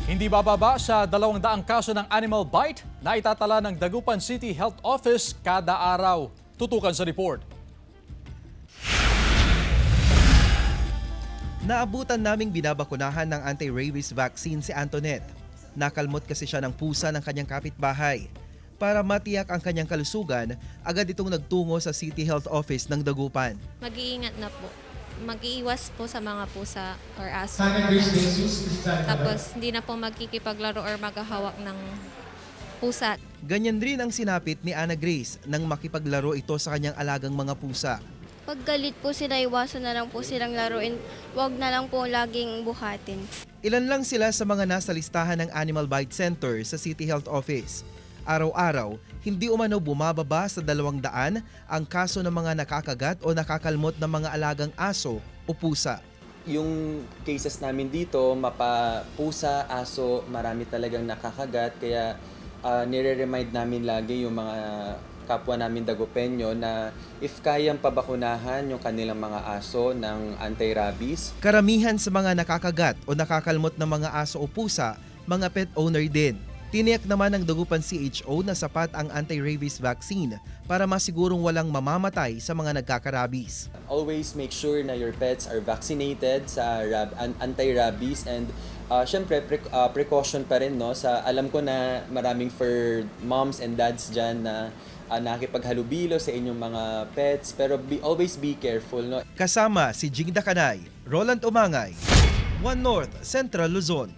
Hindi bababa sa 200 kaso ng animal bite na itatala ng Dagupan City Health Office kada araw. Tutukan sa report. Naabutan naming binabakunahan ng anti-rabies vaccine si Antoinette. Nakalmot kasi siya ng pusa ng kanyang kapitbahay. Para matiyak ang kanyang kalusugan, agad itong nagtungo sa City Health Office ng Dagupan. Mag-iingat na po. Mag-iiwas po sa mga pusa or aso. Tapos hindi na po magkikipaglaro or maghahawak ng pusa. Ganyan rin ang sinapit ni Ana Grace nang makipaglaro ito sa kanyang alagang mga pusa. Pag galit po sila, iwasan na lang po silang laruin. Huwag na lang po laging buhatin. Ilan lang sila sa mga nasa listahan ng Animal Bite Center sa City Health Office. Araw-araw, hindi umano bumababa sa 200 ang kaso ng mga nakakagat o nakakalmot ng mga alagang aso o pusa. Yung cases namin dito, pusa, aso, marami talagang nakakagat. Kaya nire-remind namin lagi yung mga kapwa namin Dagupenyo na if kayang pabakunahan yung kanilang mga aso ng anti-rabies. Karamihan sa mga nakakagat o nakakalmot ng mga aso o pusa, mga pet owner din. Tiniyak naman ng Dagupan CHO na sapat ang anti-rabies vaccine para masigurong walang mamamatay sa mga nagkakarabis. Always make sure na your pets are vaccinated sa anti-rabies and syempre precaution pa rin, no, sa alam ko na maraming for moms and dads dyan na nakikipaghalubilo sa inyong mga pets, pero always be careful, no. Kasama si Jing Dakanay, Roland Umangay, One North Central Luzon.